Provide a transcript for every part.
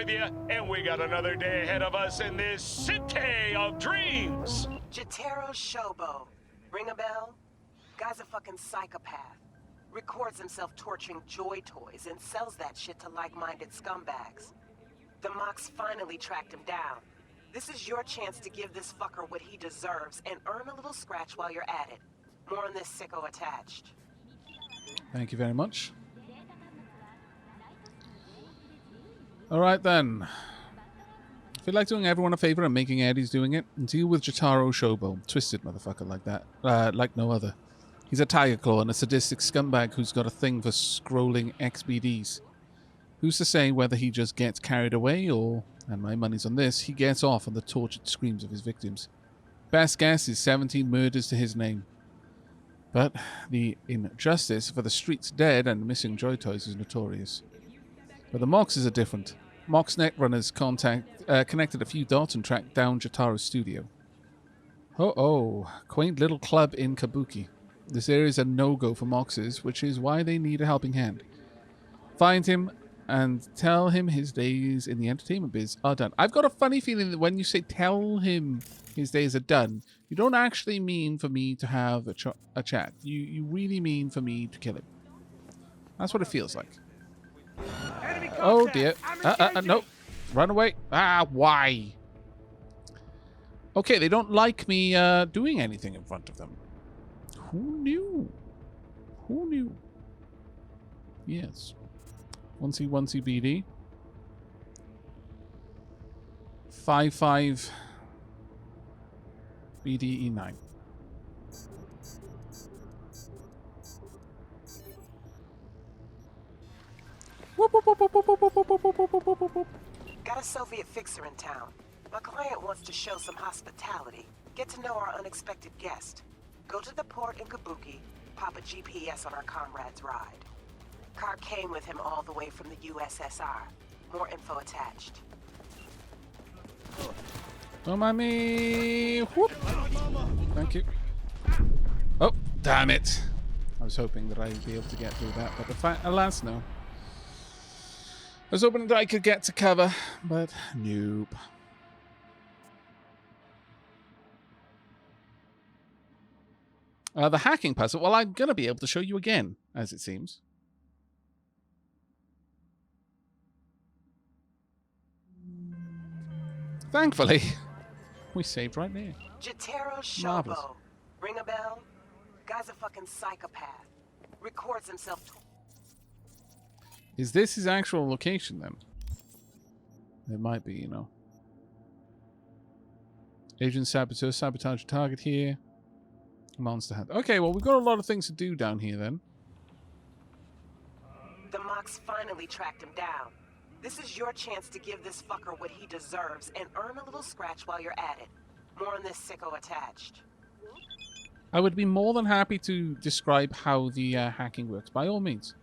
with you, and we got another day ahead of us in this city of dreams. Jotaro Shobo. Ring a bell? Guy's a fucking psychopath. Records himself torturing joy toys and sells that shit to like-minded scumbags. The Mox finally tracked him down. This is your chance to give this fucker what he deserves and earn a little scratch while you're at it. More on this sicko attached. Thank you very much. Alright then. I feel like doing everyone a favor and making Eddie's doing it. And deal with Jotaro Shobo. Twisted motherfucker like that. Like no other. He's a tiger claw and a sadistic scumbag who's got a thing for scrolling XBDs. Who's to say whether he just gets carried away or, and my money's on this, he gets off on the tortured screams of his victims. Best guess is 17 murders to his name. But the injustice for the streets dead and missing joy toys is notorious. But the Moxes are different. Mox netrunners connected a few dots and tracked down Jotaro's studio. Quaint little club in Kabuki. This area is a no-go for Moxes, which is why they need a helping hand. Find him and tell him his days in the entertainment biz are done. I've got a funny feeling that when you say tell him his days are done, you don't actually mean for me to have a chat. You really mean for me to kill him. That's what it feels like. Oh dear. No. Run away. Why? Okay, they don't like me doing anything in front of them. Who knew? Who knew? Yes. 1C, 1C BD. 5-5 BDE9. Got a Soviet fixer in town. My client wants to show some hospitality. Get to know our unexpected guest. Go to the port in Kabuki, pop a GPS on our comrade's ride. Car came with him all the way from the USSR. More info attached. Don't mind me. Whoop. Thank you. Oh, damn it. I was hoping that I'd be able to get through that, but alas, no. I was hoping that I could get to cover, but nope. The hacking puzzle, well, I'm going to be able to show you again, as it seems. Thankfully, we saved right there. Jotaro Shobo. Marvelous. Ring a bell? Guy's a fucking psychopath. Records himself. Is this his actual location, then? It might be, you know. Agent Saboteur, sabotage target here. Monster Hunt. Okay, well, we've got a lot of things to do down here, then. The Mox finally tracked him down. This is your chance to give this fucker what he deserves and earn a little scratch while you're at it. More on this sicko attached. I would be more than happy to describe how the hacking works, by all means.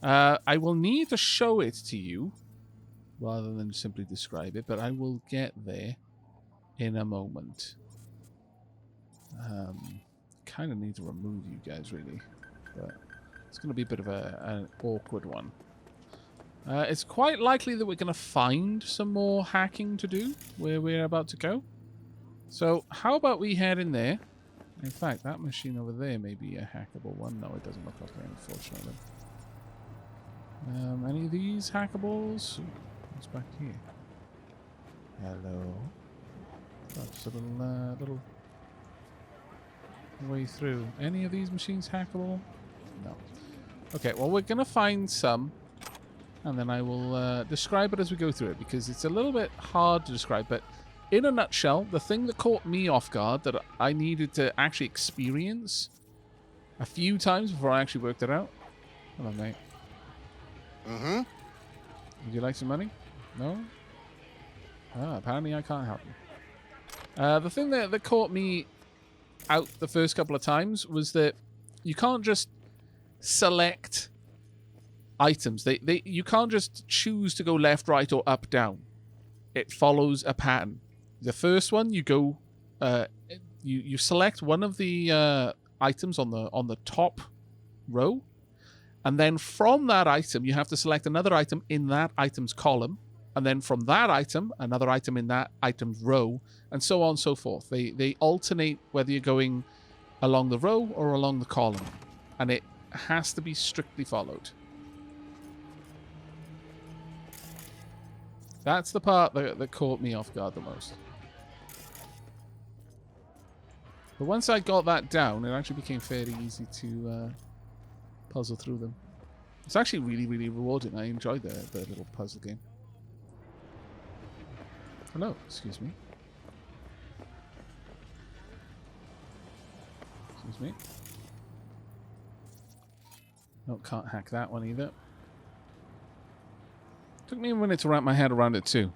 I will need to show it to you, rather than simply describe it, but I will get there in a moment. Kind of need to remove you guys, really, but it's going to be a bit of an awkward one. It's quite likely that we're going to find some more hacking to do where we're about to go. So how about we head in there? In fact, that machine over there may be a hackable one. No, it doesn't look like it, unfortunately. Any of these hackables? Ooh, what's back here? Hello. Oh, just a little way through. Any of these machines hackable? No. Okay, well, we're going to find some. And then I will describe it as we go through it, because it's a little bit hard to describe. But in a nutshell, the thing that caught me off guard that I needed to actually experience a few times before I actually worked it out. Hello, mate. Mm-hmm. Would you like some money? No? Apparently I can't help you. The thing that caught me out the first couple of times was that you can't just select items. You can't just choose to go left, right, or up, down. It follows a pattern. The first one, you go, you select one of the items on the top row, and then from that item, you have to select another item in that item's column, And then from that item, another item in that item's row, and so on and so forth. They alternate whether you're going along the row or along the column. And it has to be strictly followed. That's the part that caught me off guard the most. But once I got that down, it actually became fairly easy to puzzle through them. It's actually really, really rewarding. I enjoyed the little puzzle game. Hello, excuse me. Excuse me. No, can't hack that one either. Took me a minute to wrap my head around it too.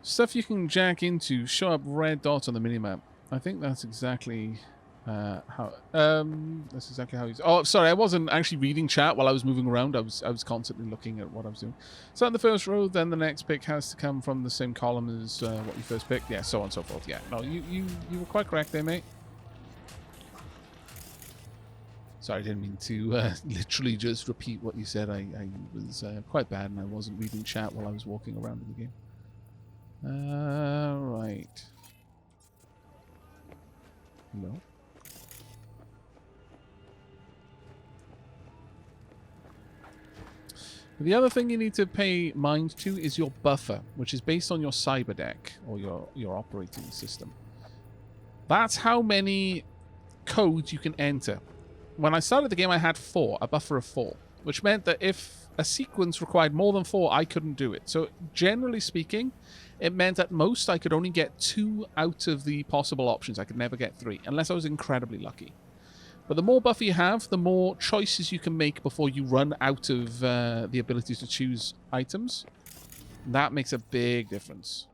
Stuff you can jack into show up red dots on the minimap. I think that's exactly how. That's exactly how he's. Oh, sorry, I wasn't actually reading chat while I was moving around. I was constantly looking at what I was doing. Start in the first row, then the next pick has to come from the same column as what you first picked. Yeah, so on and so forth. Yeah, no, you were quite correct there, mate. Sorry, I didn't mean to literally just repeat what you said. I was quite bad, and I wasn't reading chat while I was walking around in the game. Right. No. The other thing you need to pay mind to is your buffer, which is based on your cyberdeck or your operating system. That's how many codes you can enter. When I started the game, I had 4, a buffer of 4, which meant that if a sequence required more than 4, I couldn't do it. So generally speaking, it meant at most I could only get 2 out of the possible options. I could never get 3, unless I was incredibly lucky. But the more buffer you have, the more choices you can make before you run out of the ability to choose items. That makes a big difference.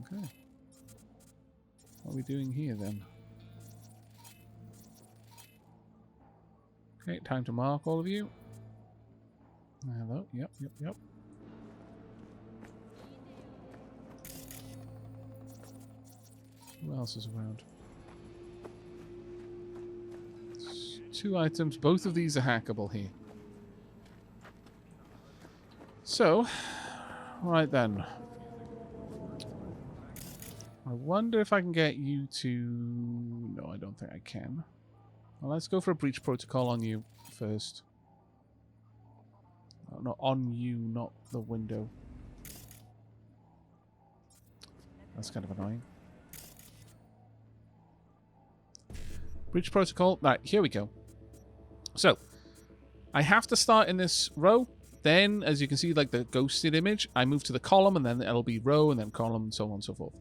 Okay. What are we doing here then? Okay, time to mark all of you. Hello. Yep. Who else is around? 2 items. Both of these are hackable here. So, right then. I wonder if I can get you to... No, I don't think I can. Well, let's go for a breach protocol on you first. Oh, no, on you, not the window. That's kind of annoying. Breach protocol. Right, here we go. So, I have to start in this row. Then, as you can see, like the ghosted image, I move to the column, and then it'll be row, and then column, and so on and so forth.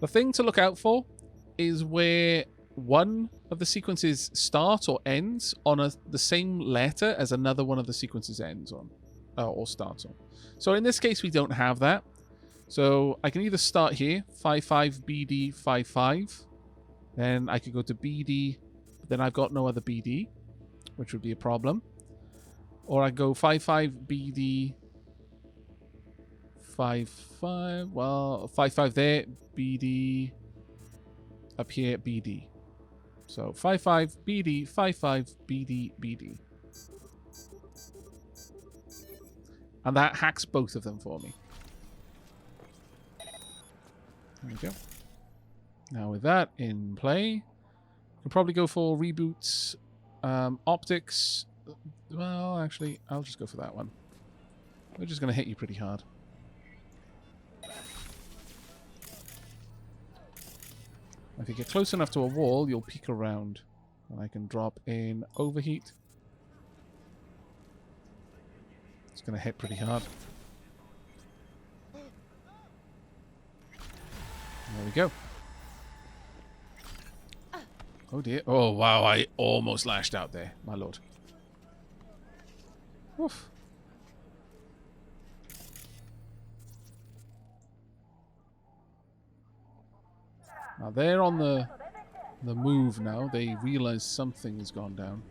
The thing to look out for is where one of the sequences starts or ends on the same letter as another one of the sequences ends on, or starts on. So in this case, we don't have that. So I can either start here, 55BD 55. Then I could go to BD, but then I've got no other BD, which would be a problem. Or I go 55BD 55. Well, 55 there, BD up here, BD. So 55 BD 55 BD BD. And that hacks both of them for me. There we go. Now with that in play, we'll probably go for reboots, optics. Well, actually, I'll just go for that one. We're just going to hit you pretty hard. If you get close enough to a wall, you'll peek around. And I can drop in overheat. It's going to hit pretty hard. There we go. Oh dear. Oh wow, I almost lashed out there, my lord. Oof. Now they're on the move now. They realize something has gone down.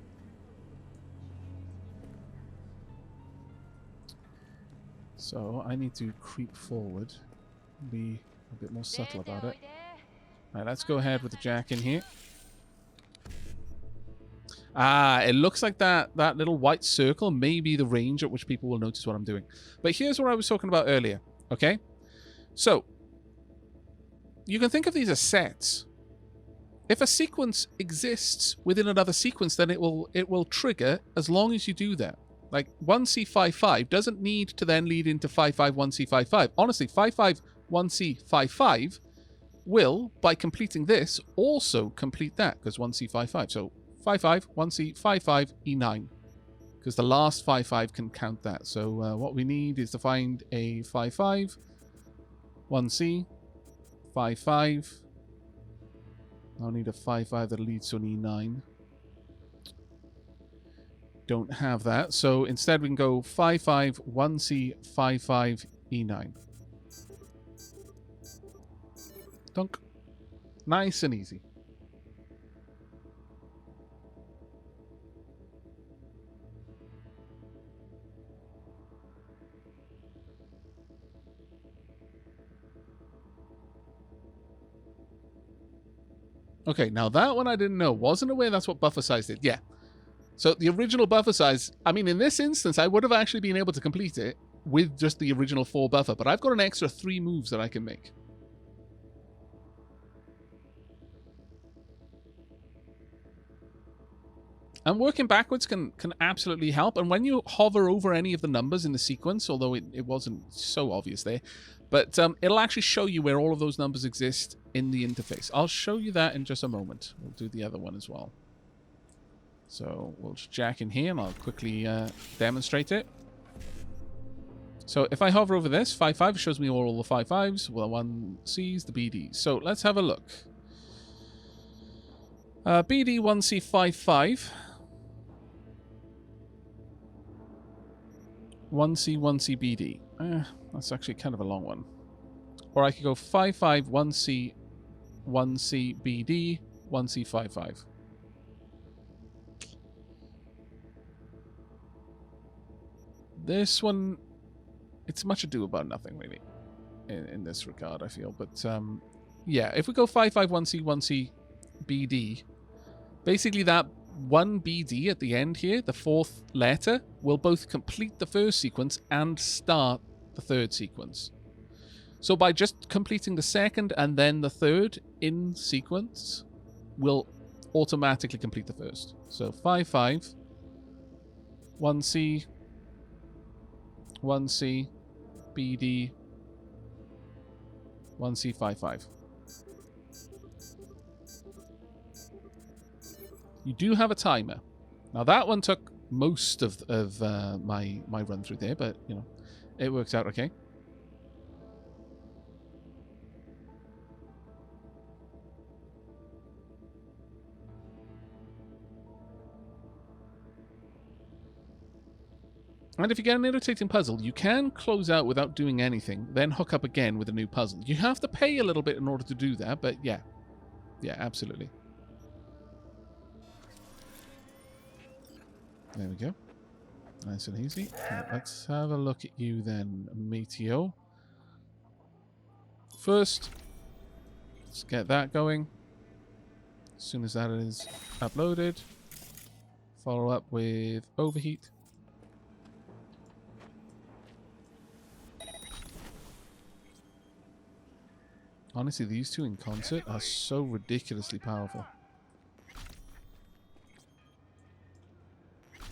So I need to creep forward. Be a bit more subtle about it. Alright, let's go ahead with the jack in here. Ah, it looks like that little white circle may be the range at which people will notice what I'm doing. But here's what I was talking about earlier, okay? So, you can think of these as sets. If a sequence exists within another sequence, then it will trigger as long as you do that. Like 1C55 doesn't need to then lead into 551C55. Honestly, 551C55 will, by completing this, also complete that, because 1C55. So 55, 1C, 55, E9. Because the last 55 can count that. So what we need is to find a 55, 1C, 55. I'll need a 55 that leads to an E9. Don't have that. So instead we can go 55, 1C, 55, E9. Dunk. Nice and easy. Okay, now that one I didn't know. Wasn't aware that's what buffer size did. Yeah. So the original buffer size, I mean, in this instance, I would have actually been able to complete it with just the original 4 buffer, but I've got an extra 3 moves that I can make. And working backwards can absolutely help. And when you hover over any of the numbers in the sequence, although it wasn't so obvious there, but it'll actually show you where all of those numbers exist in the interface. I'll show you that in just a moment. We'll do the other one as well. So we'll just jack in here and I'll quickly demonstrate it. So if I hover over this, 55 shows me all the 55s. Well, 1Cs, the BDs. So let's have a look. BD 1C55. 1C, 1C, BD. That's actually kind of a long one. Or I could go 55, 1C, 1C, BD, 1C, 55. This one, it's much ado about nothing, really, in this regard, I feel. But, yeah, if we go 55, 1C, 1C, BD, basically that 1 BD at the end here, the 4th letter, will both complete the first sequence and start the 3rd sequence. So by just completing the 2nd and then the 3rd in sequence, will automatically complete the 1st. So 55, 1C, 1C, BD, 1C, 55. You do have a timer. Now that one took most of my run through there, but you know, it works out okay. And if you get an irritating puzzle, you can close out without doing anything, then hook up again with a new puzzle. You have to pay a little bit in order to do that, but yeah. Yeah, absolutely. There we go. Nice and easy. Right, let's have a look at you then, Meteo. First, let's get that going. As soon as that is uploaded, follow up with overheat. Honestly, these two in concert are so ridiculously powerful.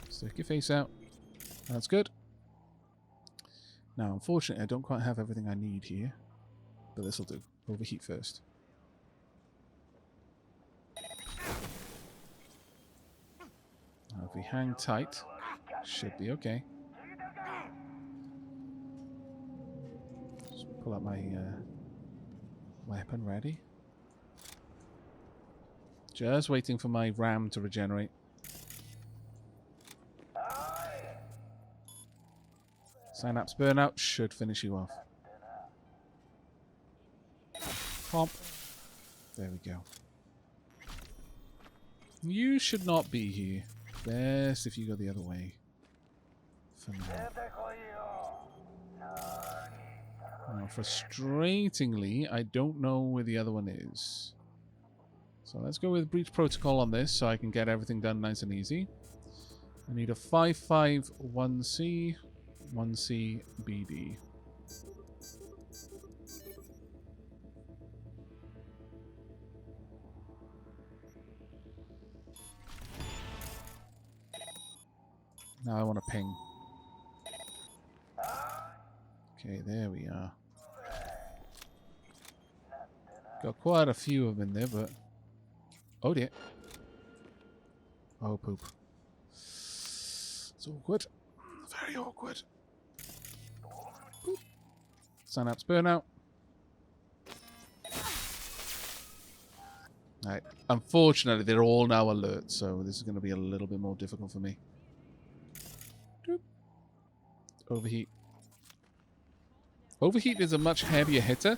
Stick your face out. That's good. Now, unfortunately, I don't quite have everything I need here. But this will do. Overheat first. Now, if we hang tight, should be okay. Just pull out my weapon ready. Just waiting for my RAM to regenerate. Synapse burnout should finish you off. Pop. There we go. You should not be here. Best if you go the other way. For now. Now, frustratingly, I don't know where the other one is. So let's go with breach protocol on this so I can get everything done nice and easy. I need a 551C, 1C BD. Now I want to ping. Okay, there we are. Got quite a few of them in there, but... Oh dear. Oh, poop. It's awkward. Very awkward. Boop. Synapse burnout. Alright. Unfortunately, they're all now alert, so this is going to be a little bit more difficult for me. Doop. Overheat. Overheat is a much heavier hitter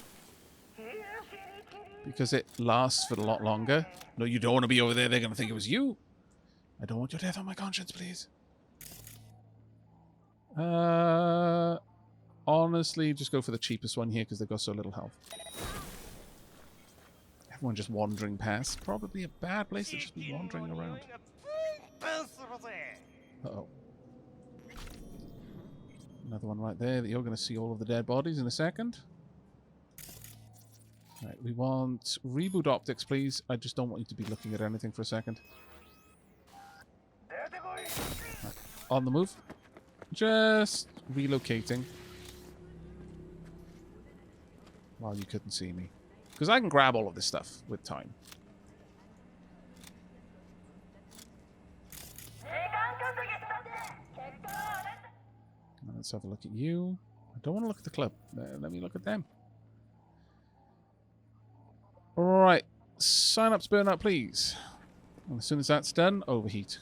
because it lasts for a lot longer. No, you don't want to be over there. They're going to think it was you. I don't want your death on my conscience, please. Honestly, just go for the cheapest one here because they've got so little health. Everyone just wandering past. Probably a bad place to just be wandering around. Uh-oh. Another one right there that you're going to see all of the dead bodies in a second. Right, we want reboot optics, please. I just don't want you to be looking at anything for a second. Right, on the move. Just relocating. While you couldn't see me. Because I can grab all of this stuff with time. Let's have a look at you. I don't want to look at the club. Let me look at them. Alright. Synapse burnout, please. And as soon as that's done, overheat.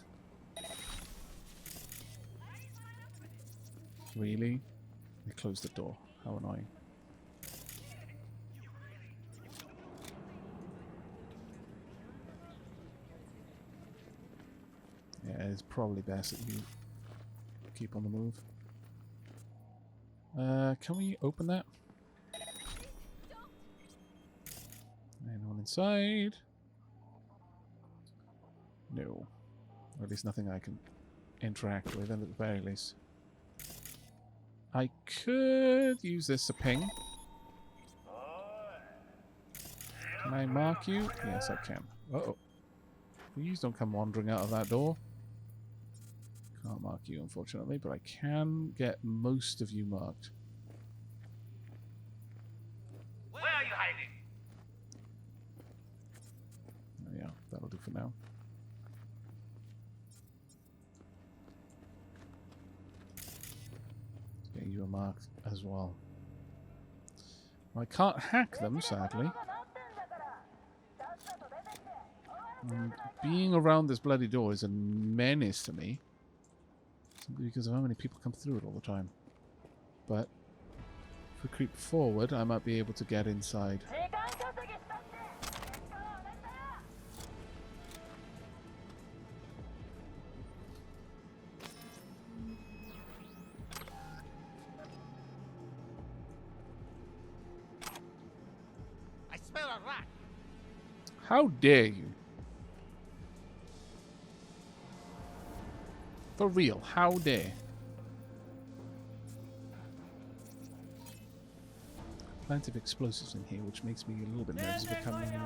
Really? They closed the door. How annoying. Yeah, it's probably best that you keep on the move. Can we open that? Anyone inside? No. Or at least nothing I can interact with, at the very least. I could use this to ping. Can I mark you? Yes, I can. Uh-oh. Please don't come wandering out of that door. Can't mark you, unfortunately, but I can get most of you marked. Where are you hiding? Yeah, that'll do for now. Okay, you are marked as well. I can't hack them, sadly. And being around this bloody door is a menace to me. Simply because of how many people come through it all the time. But if we creep forward, I might be able to get inside. I smell a rat. How dare you? For real, how dare? Plenty of explosives in here, which makes me a little bit nervous about coming in.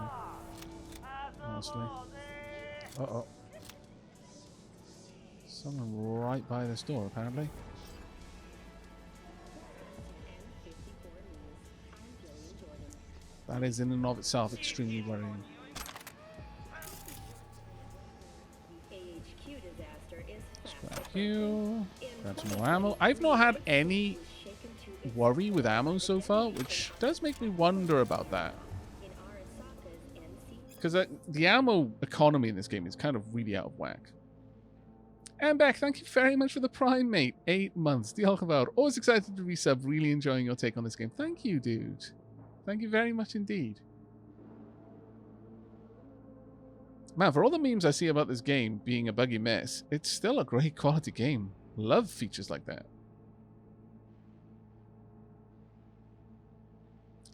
Honestly. Uh-oh. Someone right by this door, apparently. That is in and of itself extremely worrying. Scrap you. Grab some more ammo. I've not had any worry with ammo so far, which does make me wonder about that. Because the ammo economy in this game is kind of really out of whack. And Beck, thank you very much for the Prime, mate. 8 months. Diolch always excited to resub. Really enjoying your take on this game. Thank you, dude. Thank you very much indeed. Man, for all the memes I see about this game being a buggy mess, it's still a great quality game. Love features like that.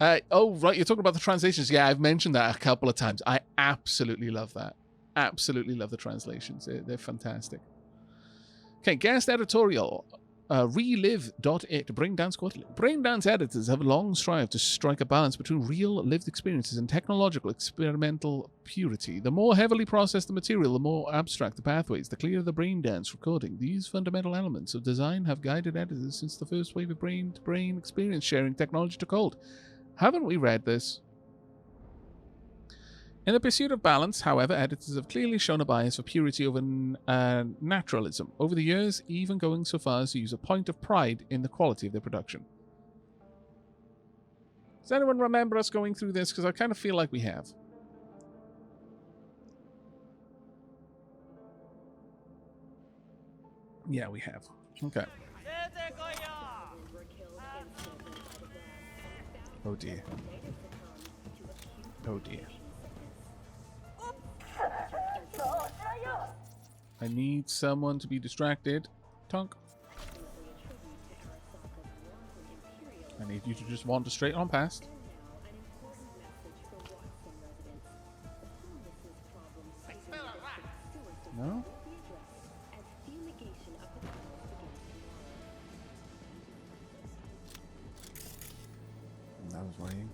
Oh, right. You're talking about the translations. Yeah, I've mentioned that a couple of times. I absolutely love that. Absolutely love the translations. They're fantastic. Okay, guest editorial. Relive.it. Braindance Quarterly. Braindance editors have long strived to strike a balance between real lived experiences and technological experimental purity. The more heavily processed the material, the more abstract the pathways, the clearer the Braindance recording. These fundamental elements of design have guided editors since the first wave of brain-to-brain experience sharing technology took hold. Haven't we read this? In the pursuit of balance, however, editors have clearly shown a bias for purity over naturalism, over the years even going so far as to use a point of pride in the quality of their production. Does anyone remember us going through this? Because I kind of feel like we have. Yeah, we have. Okay. Oh dear. Oh dear. I need someone to be distracted. Tonk. I need you to just wander straight on past. No? That was worrying.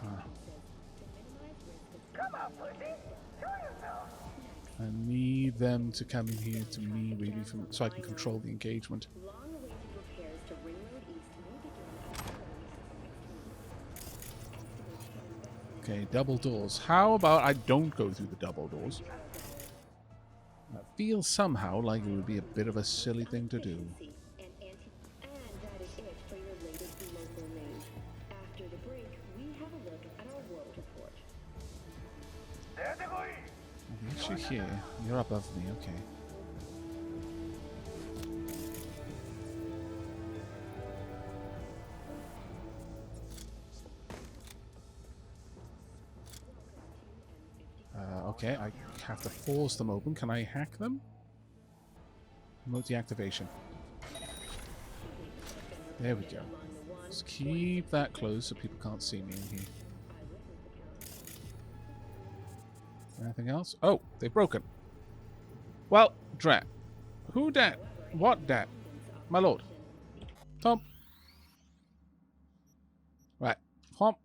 Huh. I need them to come in here to me, really, so I can control the engagement. Okay, double doors. How about I don't go through the double doors? That feels somehow like it would be a bit of a silly thing to do. You're here. You're above me, okay. Okay, I have to force them open. Can I hack them? Remote deactivation. There we go. Just keep that closed so people can't see me in here. Anything else? Oh, they've broken. Well, drat. Who dat? What dat? My lord. Tom. Right. Hop.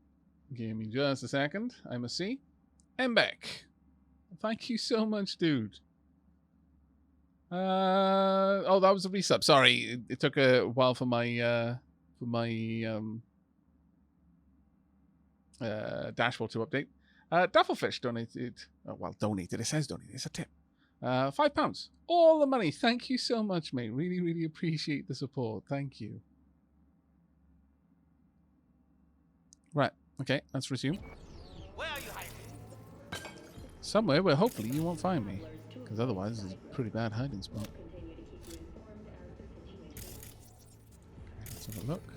Give me just a second. I must see. I'm back. Thank you so much, dude. Oh, that was a resub. Sorry, it took a while for my dashboard to update. Duffelfish donated. Oh, well, donated. It says donated. It's a tip. £5. All the money. Thank you so much, mate. Really, really appreciate the support. Thank you. Right. Okay. Let's resume. Where are you hiding? Somewhere where hopefully you won't find me, because otherwise it's a pretty bad hiding spot. Let's have a look.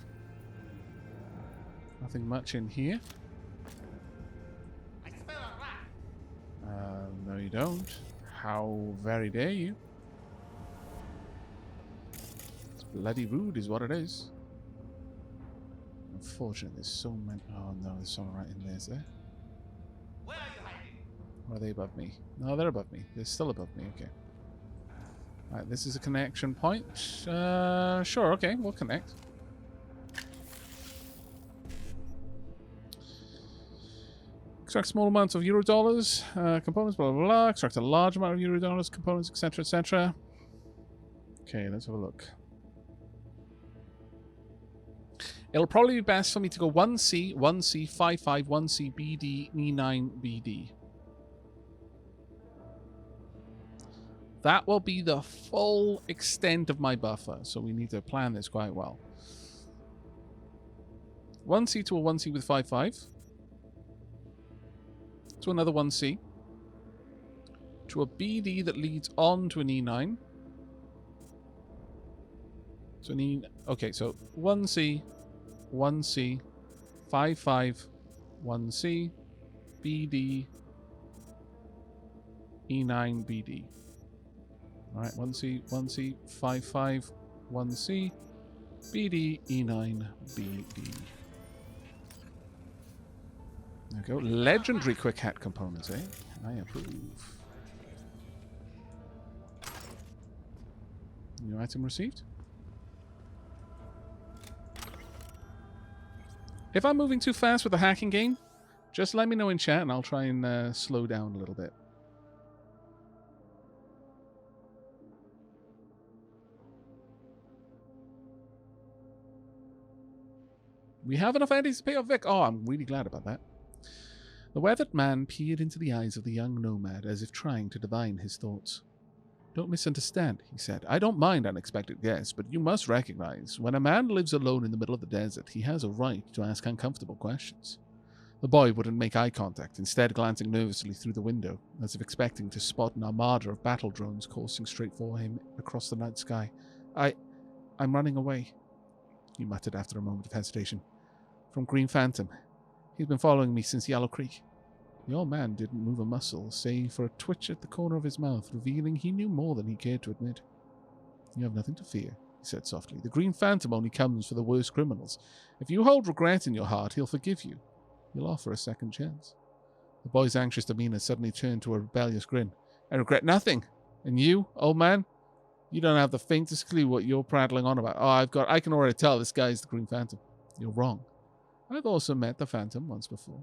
Nothing much in here. I smell a rat. No, you don't. How very dare you? It's bloody rude, is what it is. Unfortunately, there's so many. Oh no, there's someone right in there, is there? Where are you hiding? Or are they above me? No, they're above me. They're still above me. Okay. Alright, this is a connection point. Sure, okay, we'll connect. Extract small amounts of Eurodollars, components, blah, blah, blah. Extract a large amount of Eurodollars, components, etc., etc. Okay, let's have a look. It'll probably be best for me to go 1C, 1C, 55, 1C, BD, E9, BD. That will be the full extent of my buffer, so we need to plan this quite well. 1C to a 1C with 55. To another 1C. To a BD that leads on to an E9. So an E... Okay, so 1C, 1C, 55, 1C, BD, E9, BD. Alright, 1C, 1C, 55, 1C, BD E9BD. There we go. Legendary quick hat components, eh? I approve. New item received. If I'm moving too fast with the hacking game, just let me know in chat and I'll try and slow down a little bit. We have enough entities to pay off Vic. Oh, I'm really glad about that. The weathered man peered into the eyes of the young nomad as if trying to divine his thoughts. Don't misunderstand, he said. I don't mind unexpected guests, but you must recognize, when a man lives alone in the middle of the desert, he has a right to ask uncomfortable questions. The boy wouldn't make eye contact, instead glancing nervously through the window, as if expecting to spot an armada of battle drones coursing straight for him across the night sky. I'm running away, he muttered after a moment of hesitation. From Green Phantom. He's been following me since Yellow Creek. The old man didn't move a muscle, save for a twitch at the corner of his mouth, revealing he knew more than he cared to admit. You have nothing to fear, he said softly. The Green Phantom only comes for the worst criminals. If you hold regret in your heart, he'll forgive you. He'll offer a second chance. The boy's anxious demeanor suddenly turned to a rebellious grin. I regret nothing. And you, old man? You don't have the faintest clue what you're prattling on about. Oh, I can already tell this guy's the Green Phantom. You're wrong. I've also met the Phantom once before.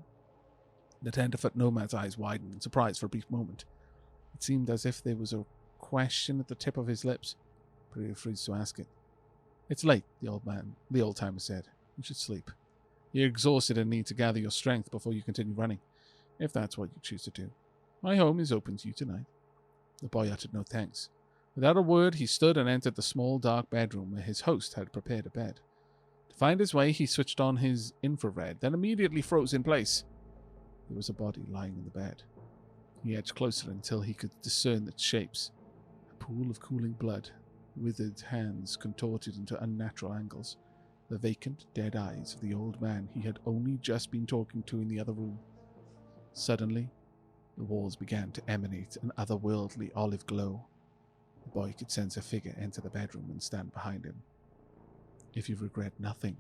The tenderfoot nomad's eyes widened in surprise for a brief moment. It seemed as if there was a question at the tip of his lips, but he refused to ask it. It's late, the old timer said. You should sleep. You're exhausted and need to gather your strength before you continue running, if that's what you choose to do. My home is open to you tonight. The boy uttered no thanks. Without a word, he stood and entered the small, dark bedroom where his host had prepared a bed. To find his way, he switched on his infrared, then immediately froze in place. There was a body lying in the bed. He edged closer until he could discern its shapes. A pool of cooling blood, withered hands contorted into unnatural angles, the vacant, dead eyes of the old man he had only just been talking to in the other room. Suddenly, the walls began to emanate an otherworldly olive glow. The boy could sense a figure enter the bedroom and stand behind him. If you regret nothing,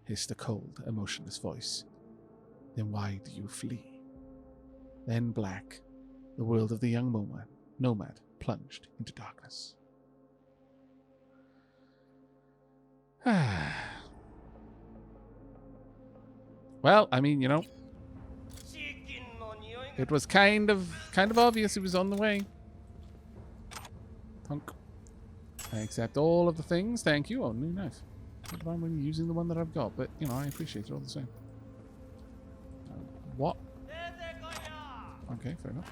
hissed a cold, emotionless voice, then why do you flee? Then black, the world of the young nomad plunged into darkness. Well, I mean, you know, it was kind of obvious he was on the way. Punk. I accept all of the things. Thank you. Oh, new knife. Not that I'm really using the one that I've got, but, you know, I appreciate it all the same. What? Okay, fair enough.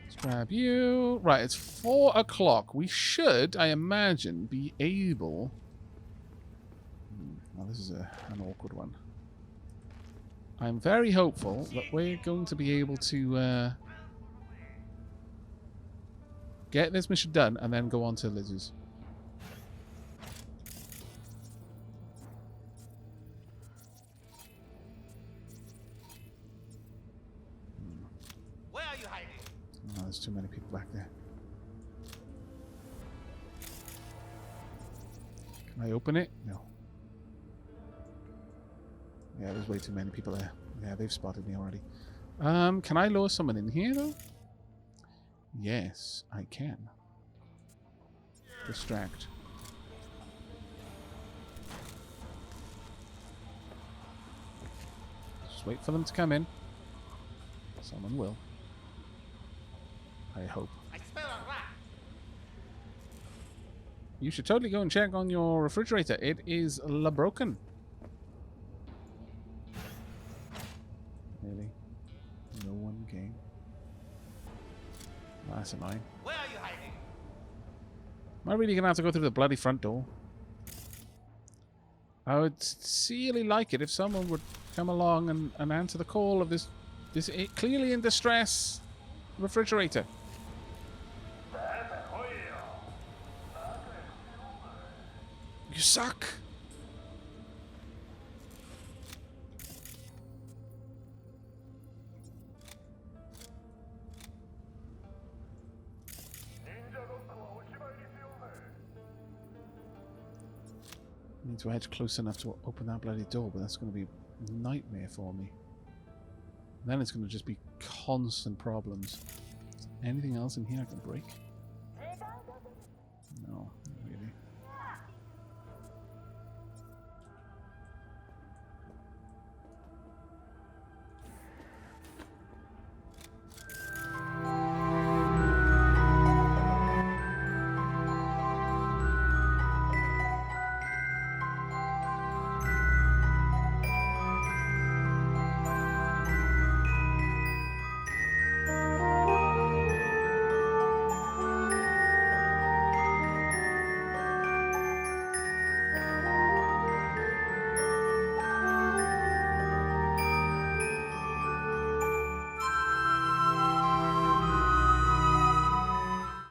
Let's grab you. Right, it's 4 o'clock. We should, I imagine, be able... Well, this is an awkward one. I'm very hopeful that we're going to be able to get this mission done and then go on to Liz's. Where are you hiding? Oh, there's too many people back there. Can I open it? No. Yeah, there's way too many people there. Yeah, they've spotted me already. Can I lure someone in here, though? Yes, I can. Distract. Just wait for them to come in. Someone will. I hope. I smell a rat. You should totally go and check on your refrigerator. It is broken. Really? No one game. Oh, that's annoying. Where are you hiding? Am I really going to have to go through the bloody front door? I would sincerely like it if someone would come along and answer the call of this clearly in distress refrigerator. You suck. need to edge close enough to open that bloody door, but that's going to be a nightmare for me. Then it's going to just be constant problems. Anything else in here I can break? No.